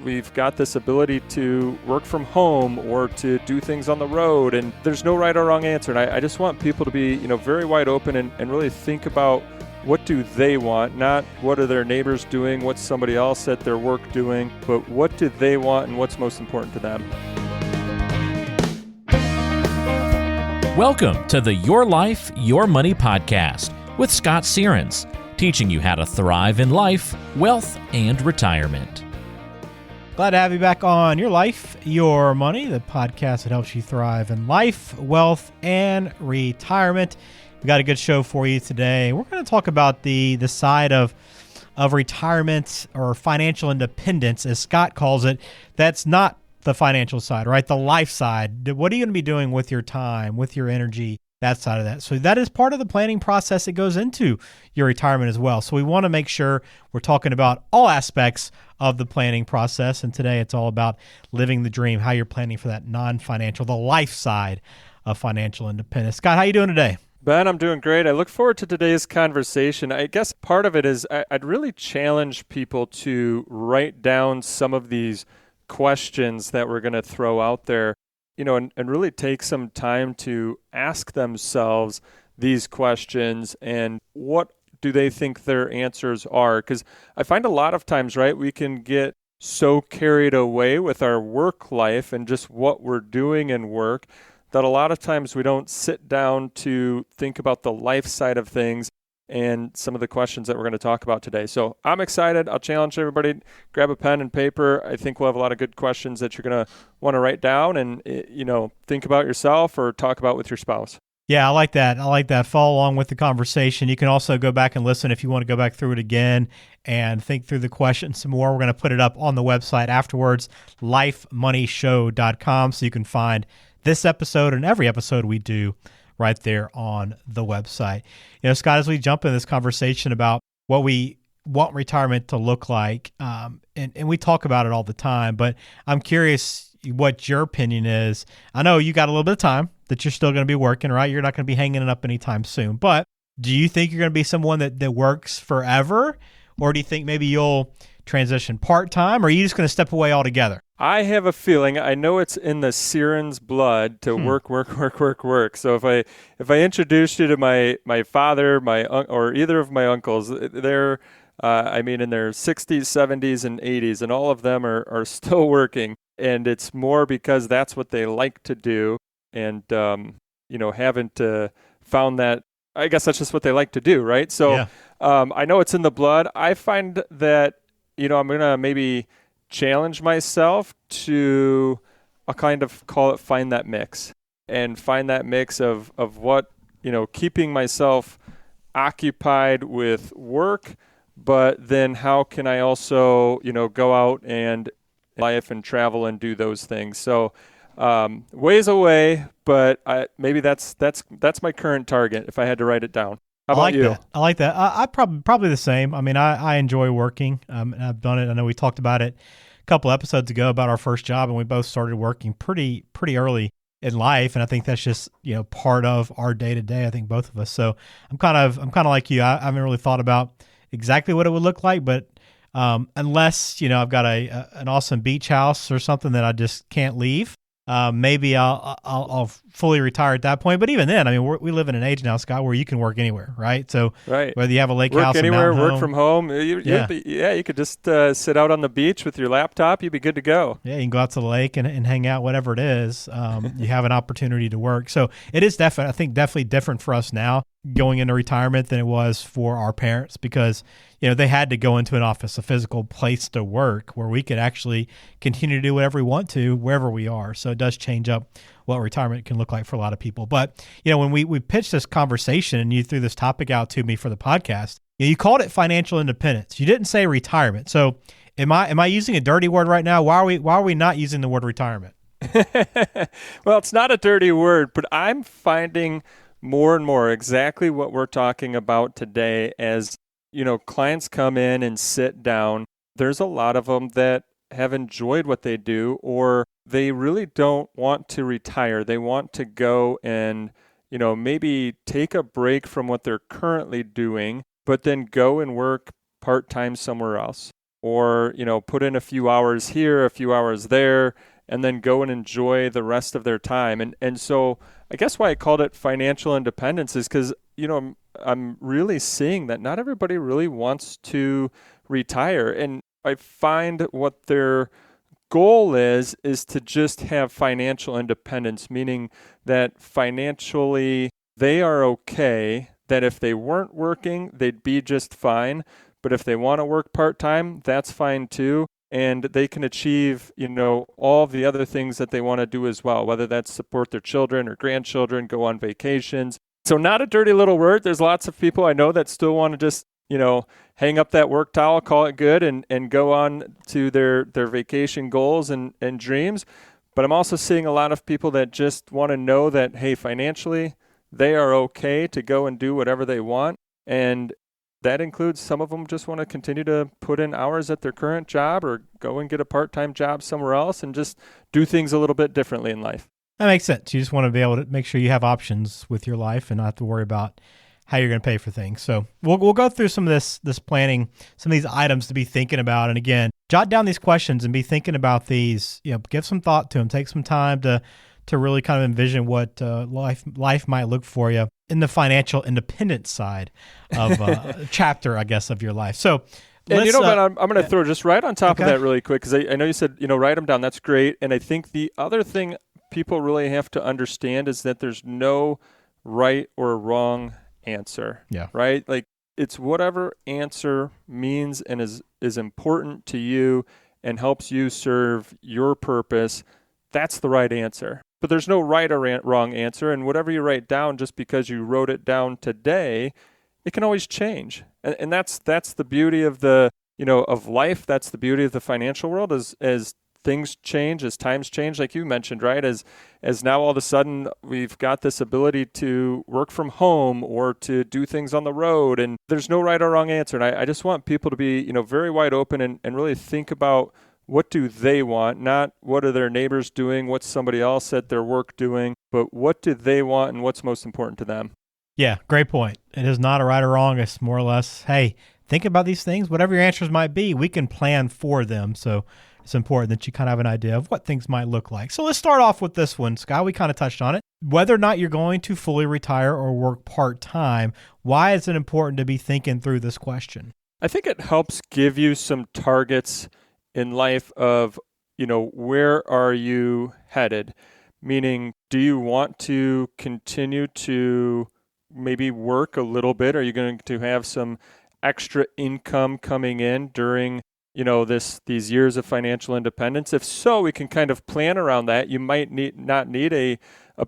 we've got this ability to work from home or to do things on the road, and there's no right or wrong answer. And I just want people to be, very wide open and really think about what do they want, not what are their neighbors doing, what's somebody else at their work doing, but what do they want and what's most important to them. Welcome to the Your Life, Your Money podcast with Scott Searens, teaching you how to thrive in life, wealth, and retirement. Glad to have you back on Your Life, Your Money, the podcast that helps you thrive in life, wealth, and retirement. We got a good show for you today. We're going to talk about the side of retirement or financial independence, as Scott calls it. That's not the financial side, right? The life side. What are you going to be doing with your time, with your energy, that side of that? So that is part of the planning process that goes into your retirement as well. So we want to make sure we're talking about all aspects of the planning process. And today it's all about living the dream, how you're planning for that non-financial, the life side of financial independence. Scott, how you doing today? Ben, I'm doing great. I look forward to today's conversation. I guess part of it is I'd really challenge people to write down some of these questions that we're going to throw out there, and really take some time to ask themselves these questions and what do they think their answers are? Because I find a lot of times, right, we can get so carried away with our work life and just what we're doing in work that a lot of times we don't sit down to think about the life side of things and some of the questions that we're going to talk about today. So I'm excited. I'll challenge everybody, grab a pen and paper. I think we'll have a lot of good questions that you're going to want to write down and, think about yourself or talk about with your spouse. Yeah, I like that. Follow along with the conversation. You can also go back and listen if you want to go back through it again and think through the questions some more. We're going to put it up on the website afterwards, lifemoneyshow.com, so you can find this episode and every episode we do right there on the website. Scott, as we jump in this conversation about what we want retirement to look like, and we talk about it all the time, but I'm curious what your opinion is. I know you got a little bit of time that you're still going to be working, right? You're not going to be hanging it up anytime soon, but do you think you're going to be someone that works forever? Or do you think maybe you'll transition part-time, or are you just going to step away altogether? I have a feeling, I know it's in the Searens blood to work. So if I introduced you to my father, or either of my uncles, they're, in their 60s, 70s, and 80s, and all of them are still working. And it's more because that's what they like to do. And, haven't found that, I guess that's just what they like to do, right? So yeah. I know it's in the blood. I find that, I'm going to maybe challenge myself to, I'll kind of call it find that mix of what, keeping myself occupied with work, but then how can I also, go out and life and travel and do those things. So ways away, but maybe that's my current target if I had to write it down. How about you? I like that. I probably the same. I enjoy working. And I've done it. I know we talked about it a couple episodes ago about our first job, and we both started working pretty early in life. And I think that's just, part of our day to day. I think both of us. So I'm kind of like you. I haven't really thought about exactly what it would look like, but unless, I've got an awesome beach house or something that I just can't leave. Maybe I'll fully retire at that point. But even then, we live in an age now, Scott, where you can work anywhere, right? So right. Whether you have a lake work house, anywhere, a work home, from home, you could just sit out on the beach with your laptop. You'd be good to go. Yeah, you can go out to the lake and hang out, whatever it is. You have an opportunity to work. So it is definitely different for us now going into retirement than it was for our parents, because they had to go into an office, a physical place to work where we could actually continue to do whatever we want to wherever we are. So it does change up what retirement can look like for a lot of people. But when we pitched this conversation and you threw this topic out to me for the podcast, you called it financial independence. You didn't say retirement. So am I using a dirty word right now? Why are we not using the word retirement? Well, it's not a dirty word, but I'm finding more and more exactly what we're talking about today. As clients come in and sit down, there's a lot of them that have enjoyed what they do, or they really don't want to retire. They want to go and, maybe take a break from what they're currently doing, but then go and work part-time somewhere else. or, put in a few hours here, a few hours there, and then go and enjoy the rest of their time. And so I guess why I called it financial independence is because, I'm really seeing that not everybody really wants to retire. And I find what their goal is to just have financial independence, meaning that financially they are okay, that if they weren't working, they'd be just fine. But if they want to work part-time, that's fine too. And they can achieve, all the other things that they want to do as well, whether that's support their children or grandchildren, go on vacations. So not a dirty little word. There's lots of people I know that still want to just, hang up that work towel, call it good, and go on to their vacation goals and dreams. But I'm also seeing a lot of people that just want to know that, hey, financially, they are okay to go and do whatever they want. And that includes some of them just want to continue to put in hours at their current job or go and get a part-time job somewhere else and just do things a little bit differently in life. That makes sense. You just want to be able to make sure you have options with your life and not have to worry about how you're going to pay for things. So we'll go through some of this planning, some of these items to be thinking about. And again, jot down these questions and be thinking about these, give some thought to them, take some time to really kind of envision what life might look for you in the financial independence side of chapter, I guess, of your life. So, and but I'm going to throw just right on top of that really quick, because I know you said, write them down. That's great. And I think the other thing people really have to understand is that there's no right or wrong answer. Yeah. Right? Like, it's whatever answer means and is important to you and helps you serve your purpose. That's the right answer. But there's no right or wrong answer. And whatever you write down, just because you wrote it down today, it can always change. And that's the beauty of of life. That's the beauty of the financial world as things change, as times change, like you mentioned, right? As now all of a sudden we've got this ability to work from home or to do things on the road, and there's no right or wrong answer. And I just want people to be, very wide open and really think about what do they want, not what are their neighbors doing, what's somebody else at their work doing, but what do they want and what's most important to them. Yeah, great point. It is not a right or wrong. It's more or less, hey, think about these things. Whatever your answers might be, we can plan for them. So it's important that you kind of have an idea of what things might look like. So let's start off with this one, Scott. We kind of touched on it. Whether or not you're going to fully retire or work part-time, why is it important to be thinking through this question? I think it helps give you some targets in life of, where are you headed? Meaning, do you want to continue to maybe work a little bit? Are you going to have some extra income coming in during, these years of financial independence? If so, we can kind of plan around that. You might not need a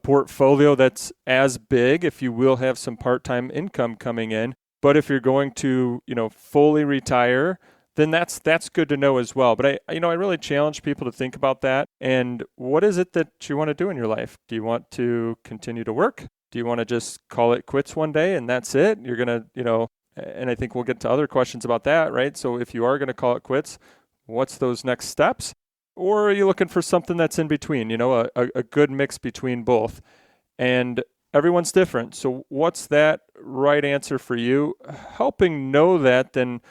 portfolio that's as big if you will have some part-time income coming in. But if you're going to, fully retire, then that's good to know as well. But I really challenge people to think about that. And what is it that you want to do in your life? Do you want to continue to work? Do you want to just call it quits one day and that's it? You're going to, and I think we'll get to other questions about that, right? So if you are going to call it quits, what's those next steps? Or are you looking for something that's in between, a good mix between both? And everyone's different. So what's that right answer for you? Helping know that then,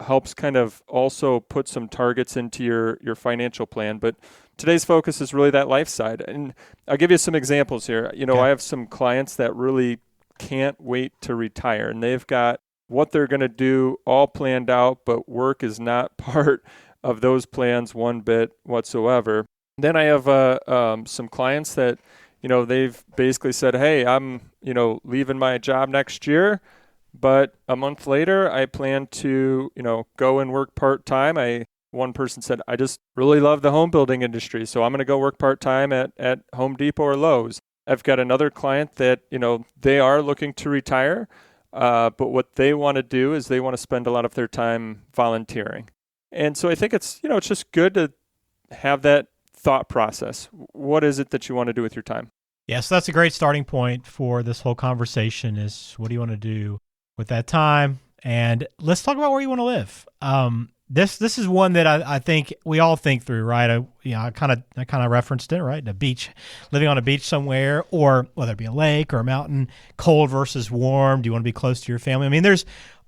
helps kind of also put some targets into your financial plan. But today's focus is really that life side. And I'll give you some examples here. Okay. I have some clients that really can't wait to retire, and they've got what they're going to do all planned out, but work is not part of those plans one bit whatsoever. Then I have some clients that, they've basically said, hey, I'm, leaving my job next year, but a month later, I plan to, go and work part-time. One person said, I just really love the home building industry, so I'm going to go work part-time at Home Depot or Lowe's. I've got another client that, they are looking to retire, but what they want to do is they want to spend a lot of their time volunteering. And so I think it's, it's just good to have that thought process. What is it that you want to do with your time? Yes, that's a great starting point for this whole conversation is what do you want to do with that time? And let's talk about where you want to live. This is one that I think we all think through, right? I kind of referenced it, right? The beach, living on a beach somewhere, or whether it be a lake or a mountain, cold versus warm. Do you want to be close to your family? I mean, there's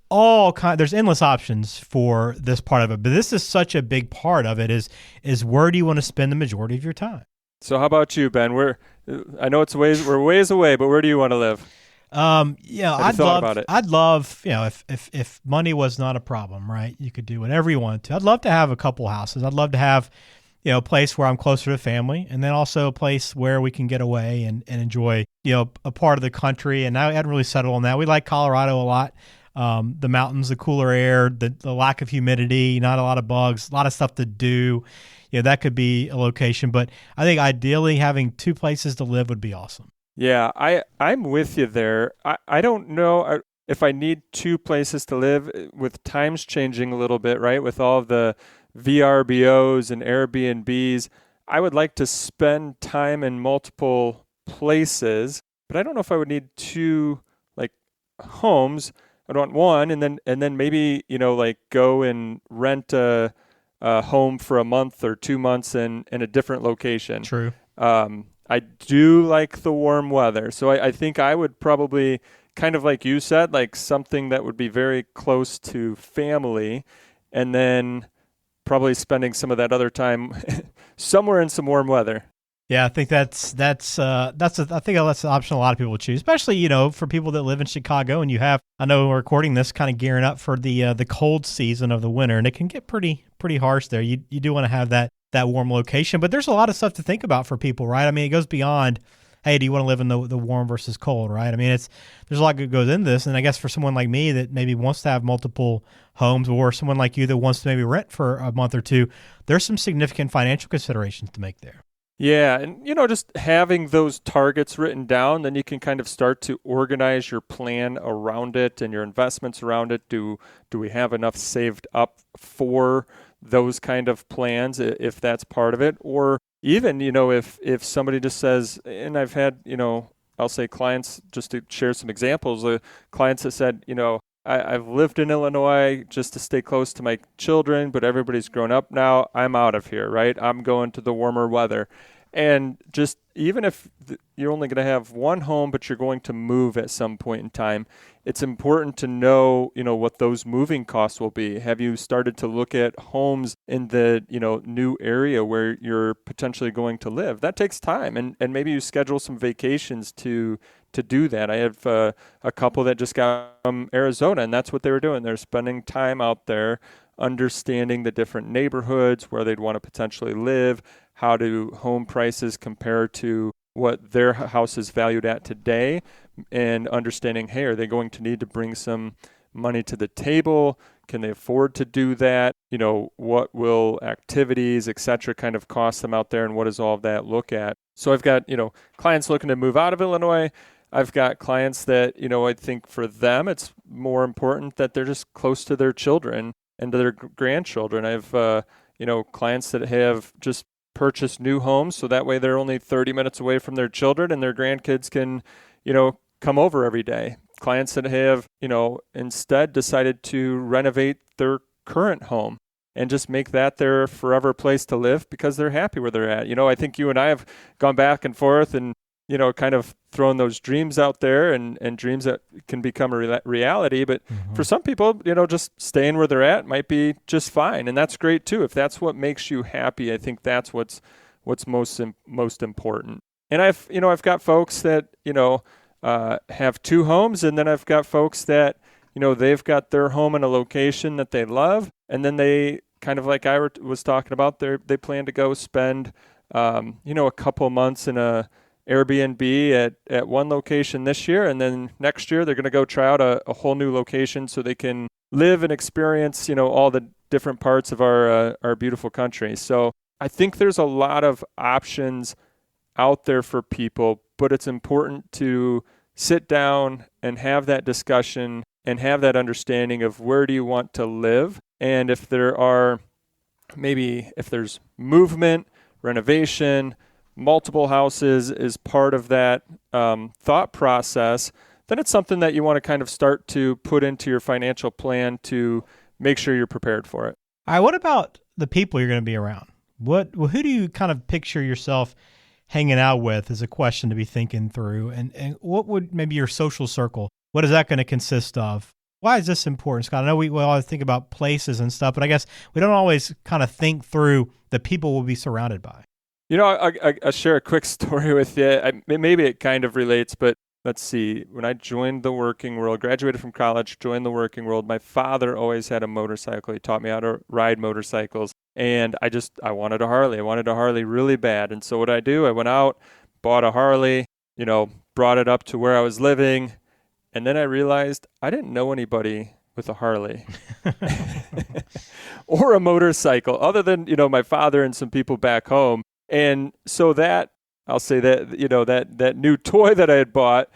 there's endless options for this part of it, but this is such a big part of it is where do you want to spend the majority of your time? So how about you, Ben? I know we're ways away, but where do you want to live? Have you thought about it? I'd love, if money was not a problem, right? You could do whatever you want to. I'd love to have a couple houses. I'd love to have, a place where I'm closer to family, and then also a place where we can get away and enjoy, a part of the country. And I hadn't really settled on that. We like Colorado a lot. The mountains, the cooler air, the lack of humidity, not a lot of bugs, a lot of stuff to do. That could be a location. But I think ideally having two places to live would be awesome. Yeah, I'm with you there. I don't know if I need two places to live with times changing a little bit, right? With all of the VRBOs and Airbnbs, I would like to spend time in multiple places, but I don't know if I would need two like homes. I'd want one, and then maybe go and rent a home for a month or 2 months in a different location. True. I do like the warm weather, so I think I would probably, kind of like you said, like something that would be very close to family, and then probably spending some of that other time somewhere in some warm weather. Yeah, I think that's an option a lot of people would choose, especially for people that live in Chicago. And I know we're recording this kind of gearing up for the cold season of the winter, and it can get pretty harsh there. You do want to have that warm location, but there's a lot of stuff to think about for people, right? I mean, it goes beyond, hey, do you want to live in the warm versus cold, right? I mean, there's a lot that goes into this, and I guess for someone like me that maybe wants to have multiple homes, or someone like you that wants to maybe rent for a month or two, there's some significant financial considerations to make there. Yeah, and just having those targets written down, then you can kind of start to organize your plan around it and your investments around it. Do we have enough saved up for those kind of plans, if that's part of it? Or even, if somebody just says, and I've had, I'll say clients, just to share some examples, clients that said, I've lived in Illinois just to stay close to my children, but everybody's grown up now. I'm out of here, right? I'm going to the warmer weather. And just even if you're only going to have one home, but you're going to move at some point in time, it's important to know, what those moving costs will be. Have you started to look at homes in the, new area where you're potentially going to live? That takes time. And maybe you schedule some vacations to do that. I have a couple that just got from Arizona, and that's what they were doing. They're spending time out there, understanding the different neighborhoods where they'd want to potentially live. How do home prices compare to what their house is valued at today, and understanding, hey, are they going to need to bring some money to the table? Can they afford to do that? What will activities, et cetera, kind of cost them out there, and what does all of that look at? So I've got, clients looking to move out of Illinois. I've got clients that, I think for them, it's more important that they're just close to their children and to their grandchildren. I have, clients that have just purchased new homes, so that way they're only 30 minutes away from their children, and their grandkids can, come over every day. Clients that have, instead decided to renovate their current home and just make that their forever place to live because they're happy where they're at. I think you and I have gone back and forth and, kind of thrown those dreams out there and dreams that can become a reality. But for some people, just staying where they're at might be just fine. And that's great too. If that's what makes you happy, I think that's what's most important. And I've got folks that, have two homes, and then I've got folks that, they've got their home in a location that they love. And then they kind of like I was talking about, they plan to go spend, a couple months in a Airbnb at one location this year, and then next year they're going to go try out a whole new location so they can live and experience, all the different parts of our beautiful country. So I think there's a lot of options out there for people, but it's important to sit down and have that discussion and have that understanding of where do you want to live, and if there's movement, renovation, multiple houses is part of that thought process, then it's something that you want to kind of start to put into your financial plan to make sure you're prepared for it. All right, what about the people you're going to be around? Who do you kind of picture yourself hanging out with is a question to be thinking through. And what would maybe your social circle, what is that going to consist of? Why is this important, Scott? I know we always think about places and stuff, but I guess we don't always kind of think through the people we'll be surrounded by. I'll share a quick story with you. Maybe it kind of relates, but let's see. When I joined the working world, graduated from college, joined the working world, my father always had a motorcycle. He taught me how to ride motorcycles, and I wanted a Harley. I wanted a Harley really bad. And so what I do, I went out, bought a Harley, brought it up to where I was living, and then I realized I didn't know anybody with a Harley or a motorcycle other than, my father and some people back home. And so I'll say that new toy that I had bought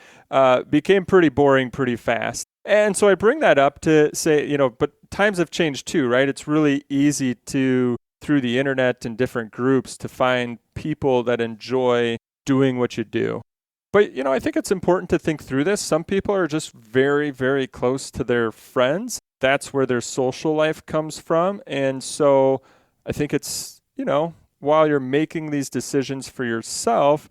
became pretty boring pretty fast. And so I bring that up to say, but times have changed too, right? It's really easy through the internet and different groups, to find people that enjoy doing what you do. But, I think it's important to think through this. Some people are just very, very close to their friends. That's where their social life comes from. And so I think it's, while you're making these decisions for yourself,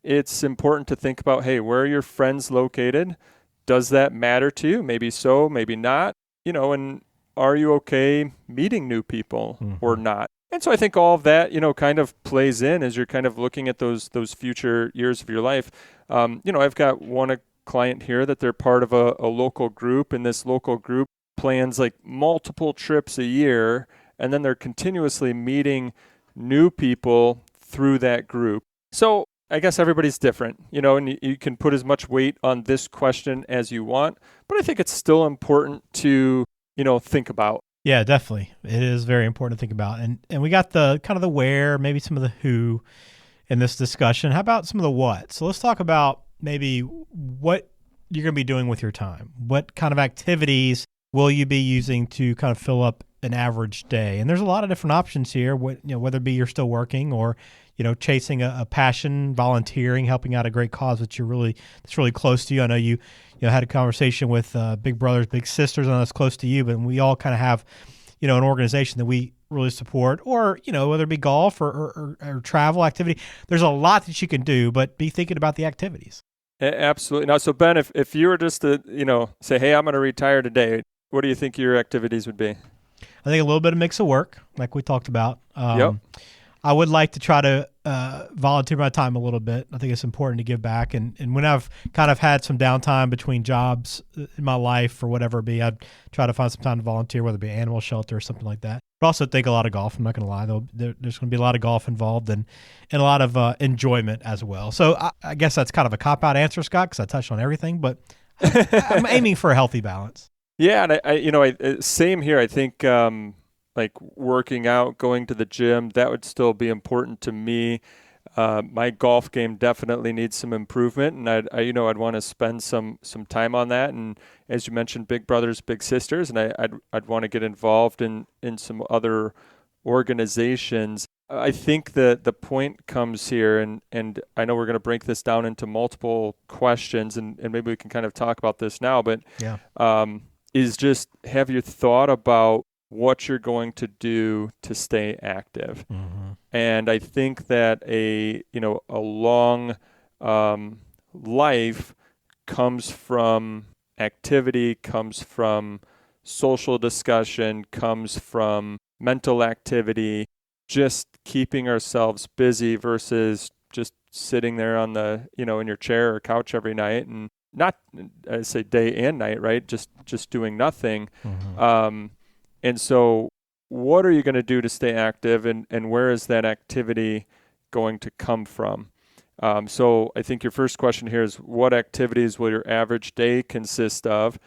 it's important to think about, hey, where are your friends located? Does that matter to you? Maybe so, maybe not. And are you okay meeting new people or not? And so I think all of that, kind of plays in as you're kind of looking at those future years of your life. I've got one client here that they're part of a local group, and this local group plans like multiple trips a year, and then they're continuously meeting new people through that group. So I guess everybody's different, and you can put as much weight on this question as you want, but I think it's still important to, think about. Yeah, definitely. It is very important to think about. And we got the kind of the where, maybe some of the who in this discussion. How about some of the what? So let's talk about maybe what you're going to be doing with your time. What kind of activities will you be using to kind of fill up an average day? And there's a lot of different options here, whether it be you're still working or, chasing a passion, volunteering, helping out a great cause that's really close to you. I know you had a conversation with Big Brothers, Big Sisters, and that's close to you, but we all kind of have, an organization that we really support, or, whether it be golf or travel activity. There's a lot that you can do, but be thinking about the activities. Absolutely. Now, so Ben, if you were just to, say, hey, I'm going to retire today, what do you think your activities would be? I think a little bit of mix of work, like we talked about. Yep. I would like to try to volunteer my time a little bit. I think it's important to give back. And when I've kind of had some downtime between jobs in my life or whatever it be, I'd try to find some time to volunteer, whether it be animal shelter or something like that. But also think a lot of golf. I'm not going to lie. There's going to be a lot of golf involved and a lot of enjoyment as well. So I guess that's kind of a cop-out answer, Scott, because I touched on everything. But I'm aiming for a healthy balance. Yeah, and I same here. I think like working out, going to the gym, that would still be important to me. My golf game definitely needs some improvement, and I'd want to spend some time on that. And as you mentioned, Big Brothers, Big Sisters, and I'd want to get involved in some other organizations. I think the point comes here, and I know we're going to break this down into multiple questions, and maybe we can kind of talk about this now, but yeah. Is just, have you thought about what you're going to do to stay active? Mm-hmm. And I think that a long life comes from activity, comes from social discussion, comes from mental activity, just keeping ourselves busy versus just sitting there on the, in your chair or couch every night, and not, I say day and night, right? Just doing nothing. Mm-hmm. And so what are you going to do to stay active, and where is that activity going to come from? So I think your first question here is, what activities will your average day consist of?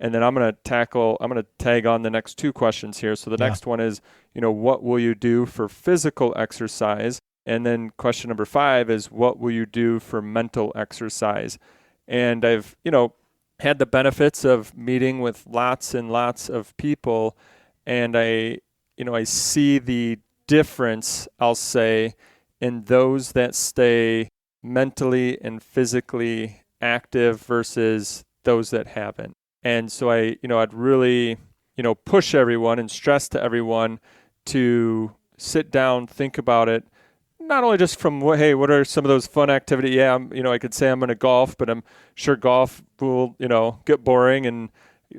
And then I'm going to tag on the next two questions here. So the next one is, what will you do for physical exercise? And then question number 5 is, what will you do for mental exercise? And I've, had the benefits of meeting with lots and lots of people, and I see the difference, I'll say, in those that stay mentally and physically active versus those that haven't. And so I'd really, push everyone and stress to everyone to sit down, think about it, not only just from what are some of those fun activities? Yeah, I could say I'm going to golf, but I'm sure golf will, get boring, and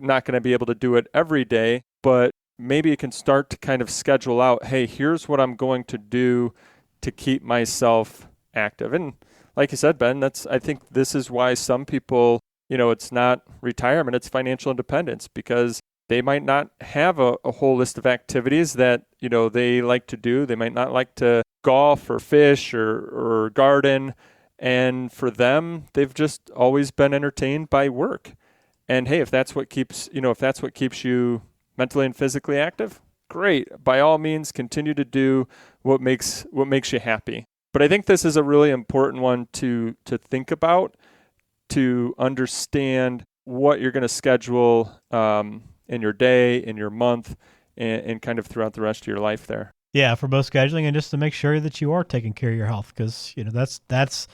not going to be able to do it every day, but maybe you can start to kind of schedule out, hey, here's what I'm going to do to keep myself active. And like you said, Ben, I think this is why some people, it's not retirement, it's financial independence, because they might not have a whole list of activities that, they like to do. They might not like to golf or fish or garden. And for them, they've just always been entertained by work. And hey, if that's what keeps you mentally and physically active, great. By all means, continue to do what makes you happy. But I think this is a really important one to think about, to understand what you're going to schedule in your day, in your month, and kind of throughout the rest of your life there. Yeah, for both scheduling and just to make sure that you are taking care of your health, because that's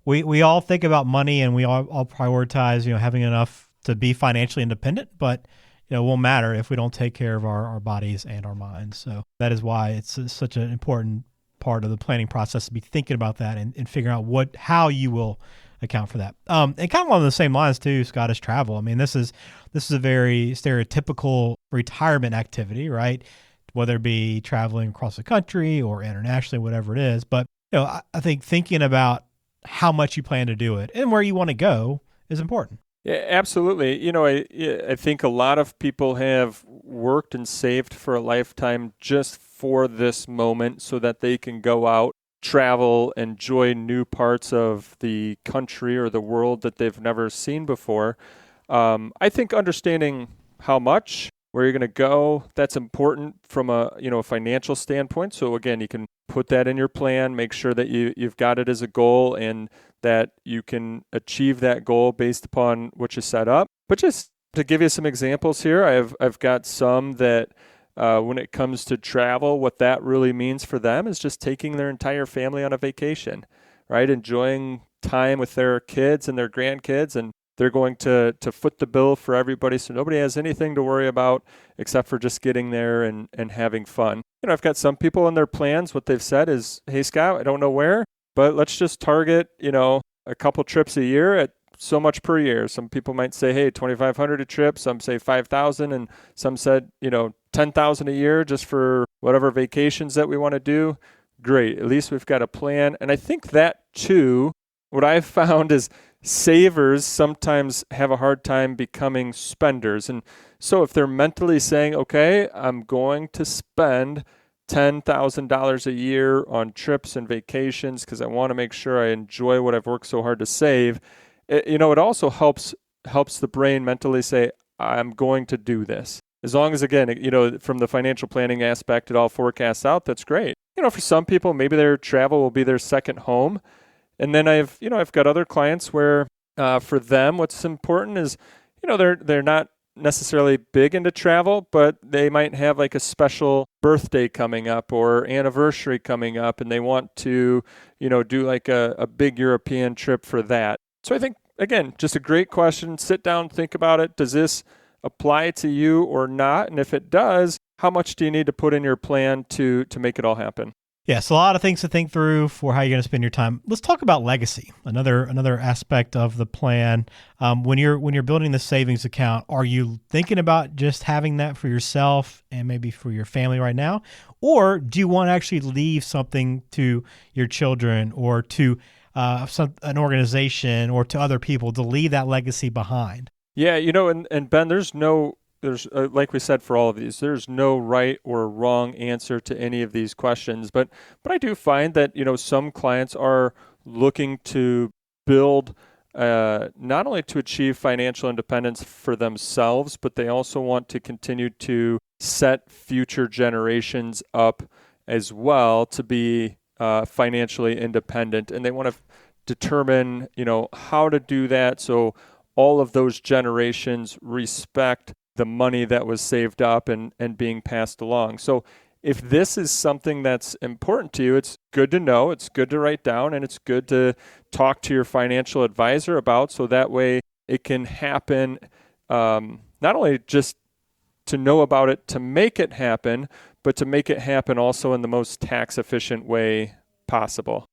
we all think about money and we all prioritize having enough to be financially independent, but it won't matter if we don't take care of our bodies and our minds. So that is why it's such an important part of the planning process to be thinking about that and figuring out how you will account for that. And kind of along the same lines too, Scott, is travel. I mean, this is a very stereotypical retirement activity, right? Whether it be traveling across the country or internationally, whatever it is. But I think thinking about how much you plan to do it and where you want to go is important. Yeah, absolutely. I think a lot of people have worked and saved for a lifetime just for this moment so that they can go out, travel, enjoy new parts of the country or the world that they've never seen before. I think understanding how much, where you're going to go, that's important from a financial standpoint. So again, you can put that in your plan, make sure that you've got it as a goal and that you can achieve that goal based upon what you set up. But just to give you some examples here, I've got some that when it comes to travel, what that really means for them is just taking their entire family on a vacation, right? Enjoying time with their kids and their grandkids, and they're going to foot the bill for everybody, so nobody has anything to worry about except for just getting there and having fun. I've got some people in their plans, what they've said is, hey, Scott, I don't know where, but let's just target, a couple trips a year at so much per year. Some people might say, hey, $2,500 a trip. Some say $5,000, and some said, $10,000 a year just for whatever vacations that we want to do. Great. At least we've got a plan. And I think that too, what I've found is savers sometimes have a hard time becoming spenders. And so if they're mentally saying, okay, I'm going to spend $10,000 a year on trips and vacations because I want to make sure I enjoy what I've worked so hard to save, it also helps the brain mentally say, I'm going to do this. As long as, again, from the financial planning aspect, it all forecasts out, that's great. For some people, maybe their travel will be their second home. And then I've got other clients where for them, what's important is, they're not necessarily big into travel, but they might have like a special birthday coming up or anniversary coming up, and they want to, do like a big European trip for that. So I think, again, just a great question. Sit down, think about it. Does this apply to you or not? And if it does, how much do you need to put in your plan to make it all happen? Yes, a lot of things to think through for how you're going to spend your time. Let's talk about legacy. Another aspect of the plan. When you're building the savings account, are you thinking about just having that for yourself and maybe for your family right now, or do you want to actually leave something to your children or to an organization or to other people to leave that legacy behind? Yeah, and Ben, there's like we said, for all of these, there's no right or wrong answer to any of these questions. But I do find that, some clients are looking to build not only to achieve financial independence for themselves, but they also want to continue to set future generations up as well to be financially independent. And they want to determine, how to do that so all of those generations respect the money that was saved up and being passed along. So if this is something that's important to you, it's good to know, it's good to write down, and it's good to talk to your financial advisor about, so that way it can happen, not only just to know about it to make it happen, but to make it happen also in the most tax efficient way possible.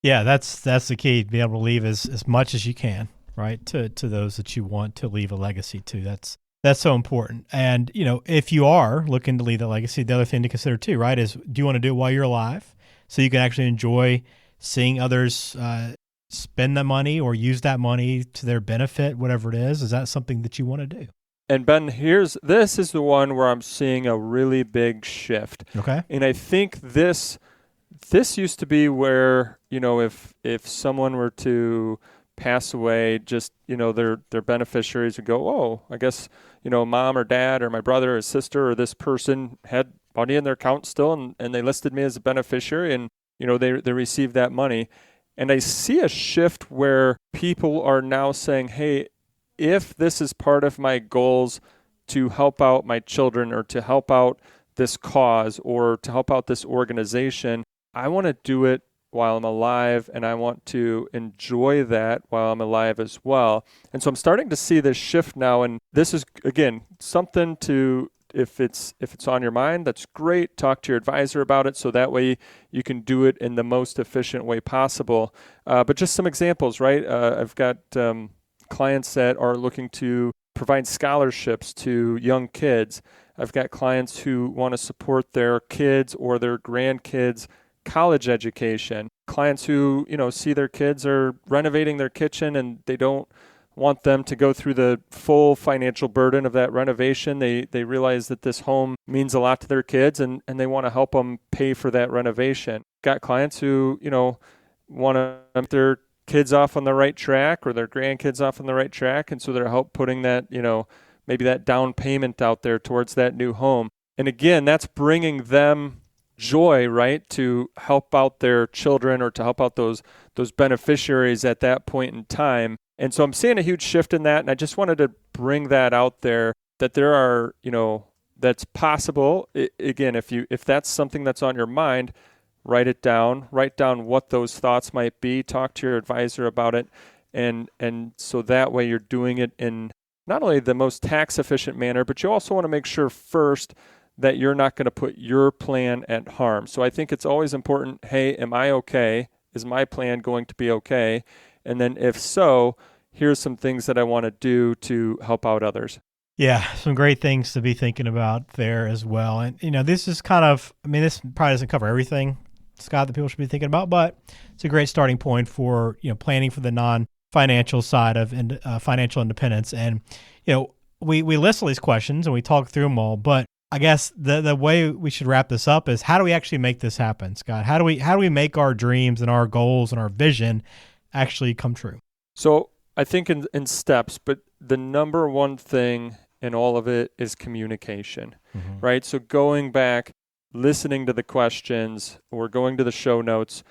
Yeah, that's the key, to be able to leave as much as you can, right, to those that you want to leave a legacy to. That's so important. And, if you are looking to leave that legacy, the other thing to consider too, right, is do you want to do it while you're alive so you can actually enjoy seeing others spend the money or use that money to their benefit, whatever it is? Is that something that you want to do? And Ben, this is the one where I'm seeing a really big shift. Okay. And I think this used to be where, if someone were to pass away, just, their beneficiaries would go, oh, I guess, mom or dad or my brother or sister or this person had money in their account still, and they listed me as a beneficiary, and, they received that money. And I see a shift where people are now saying, hey, if this is part of my goals to help out my children or to help out this cause or to help out this organization, I want to do it while I'm alive, and I want to enjoy that while I'm alive as well. And so I'm starting to see this shift now, and this is, again, something to, if it's on your mind, that's great. Talk to your advisor about it so that way you can do it in the most efficient way possible. But just some examples, right? I've got clients that are looking to provide scholarships to young kids. I've got clients who want to support their kids or their grandkids' college education. Clients who, see their kids are renovating their kitchen and they don't want them to go through the full financial burden of that renovation. They realize that this home means a lot to their kids and they want to help them pay for that renovation. Got clients who, want to get their kids off on the right track or their grandkids off on the right track. And so they're help putting that, maybe that down payment out there towards that new home. And again, that's bringing them joy, right, to help out their children or to help out those beneficiaries at that point in time. And so I'm seeing a huge shift in that. And I just wanted to bring that out there, that there are, that's possible. Again, if that's something that's on your mind, write it down. Write down what those thoughts might be. Talk to your advisor about it. And so that way you're doing it in not only the most tax efficient manner, but you also want to make sure first that you're not going to put your plan at harm. So I think it's always important, hey, am I okay? Is my plan going to be okay? And then if so, here's some things that I want to do to help out others. Yeah, some great things to be thinking about there as well. And, this is kind of, this probably doesn't cover everything, Scott, that people should be thinking about, but it's a great starting point for, planning for the non-financial side of financial independence. And, we list all these questions and we talk through them all, but I guess the way we should wrap this up is, how do we actually make this happen, Scott? How do we make our dreams and our goals and our vision actually come true? So I think in steps, but the number one thing in all of it is communication, right? So going back, listening to the questions or going to the show notes,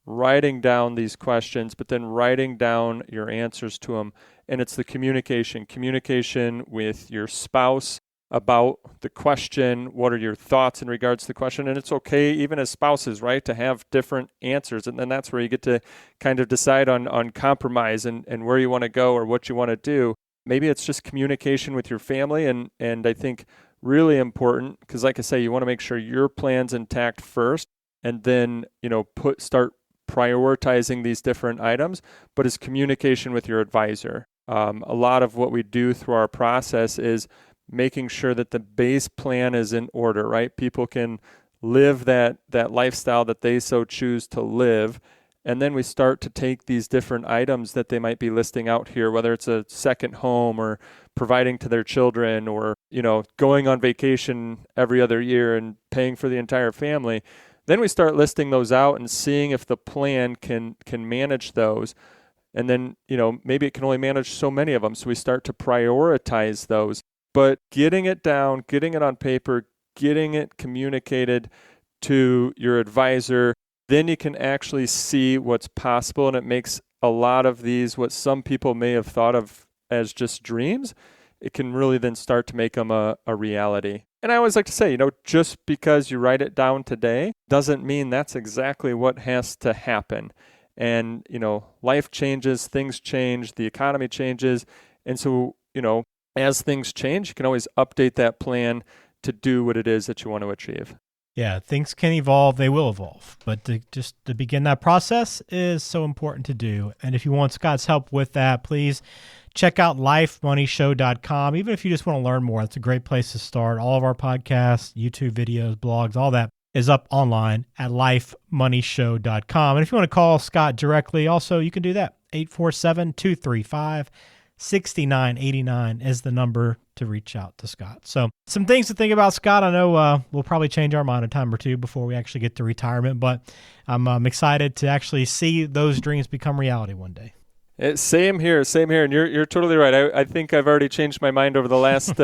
writing down these questions, but then writing down your answers to them. And it's the communication with your spouse about the question. What are your thoughts in regards to the question? And it's okay, even as spouses, right, to have different answers. And then that's where you get to kind of decide on compromise and where you want to go or what you want to do. Maybe it's just communication with your family. And I think really important, because like I say, you want to make sure your plan's intact first, and then, start prioritizing these different items, but it's communication with your advisor. A lot of what we do through our process is making sure that the base plan is in order, right? People can live that lifestyle that they so choose to live. And then we start to take these different items that they might be listing out here, whether it's a second home or providing to their children or, going on vacation every other year and paying for the entire family. Then we start listing those out and seeing if the plan can manage those. And then, maybe it can only manage so many of them. So we start to prioritize those. But getting it down, getting it on paper, getting it communicated to your advisor, then you can actually see what's possible. And it makes a lot of these, what some people may have thought of as just dreams, it can really then start to make them a reality. And I always like to say, just because you write it down today doesn't mean that's exactly what has to happen. And, life changes, things change, the economy changes. And so, as things change, you can always update that plan to do what it is that you want to achieve. Yeah, things can evolve. They will evolve. But to begin that process is so important to do. And if you want Scott's help with that, please check out lifemoneyshow.com. Even if you just want to learn more, it's a great place to start. All of our podcasts, YouTube videos, blogs, all that is up online at lifemoneyshow.com. And if you want to call Scott directly, also you can do that. 847-235-6989 is the number to reach out to Scott. So some things to think about, Scott. I know we'll probably change our mind a time or two before we actually get to retirement, but I'm excited to actually see those dreams become reality one day. Same here. And you're totally right. I think I've already changed my mind over the last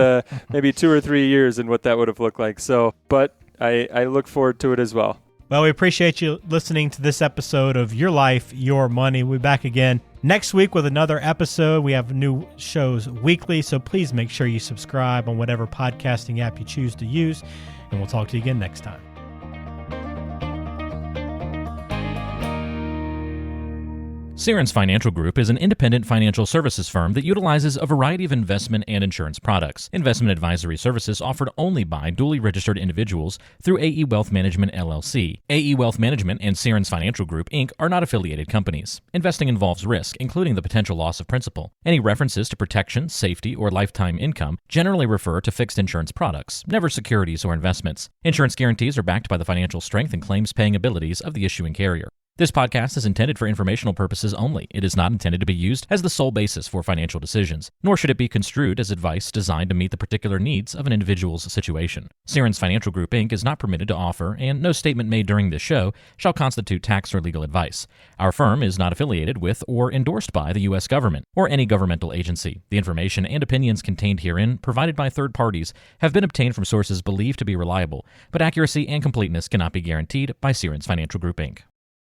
maybe 2 or 3 years in what that would have looked like. So, but I look forward to it as well. Well, we appreciate you listening to this episode of Your Life, Your Money. We'll be back again next week with another episode. We have new shows weekly, so please make sure you subscribe on whatever podcasting app you choose to use, and we'll talk to you again next time. Sierens Financial Group is an independent financial services firm that utilizes a variety of investment and insurance products. Investment advisory services offered only by duly registered individuals through AE Wealth Management, LLC. AE Wealth Management and Sierens Financial Group, Inc. are not affiliated companies. Investing involves risk, including the potential loss of principal. Any references to protection, safety, or lifetime income generally refer to fixed insurance products, never securities or investments. Insurance guarantees are backed by the financial strength and claims-paying abilities of the issuing carrier. This podcast is intended for informational purposes only. It is not intended to be used as the sole basis for financial decisions, nor should it be construed as advice designed to meet the particular needs of an individual's situation. Sierens Financial Group, Inc. is not permitted to offer, and no statement made during this show shall constitute tax or legal advice. Our firm is not affiliated with or endorsed by the U.S. government or any governmental agency. The information and opinions contained herein, provided by third parties, have been obtained from sources believed to be reliable, but accuracy and completeness cannot be guaranteed by Sierens Financial Group, Inc.